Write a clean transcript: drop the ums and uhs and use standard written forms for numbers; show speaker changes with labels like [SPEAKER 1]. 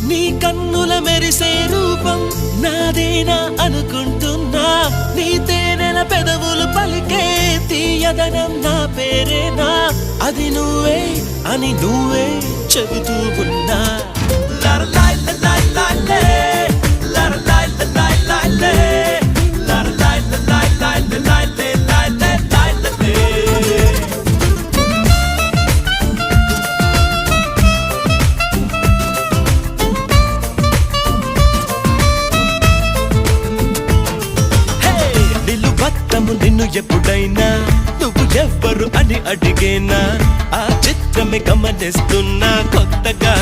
[SPEAKER 1] నీ కన్నుల మెరిసే రూపం నాదేనా అనుకుంటున్నా, నీ తేనెల పెదవులు పలికే తీయదనం నా పేరేనా, అది నువ్వే అని నువ్వే చెబుతూ ఉన్నా. నిన్ను ఎప్పుడైనా నువ్వు ఎవ్వరు అని అడిగేనా, ఆ చిత్రమే గమనిస్తున్నా కొత్తగా.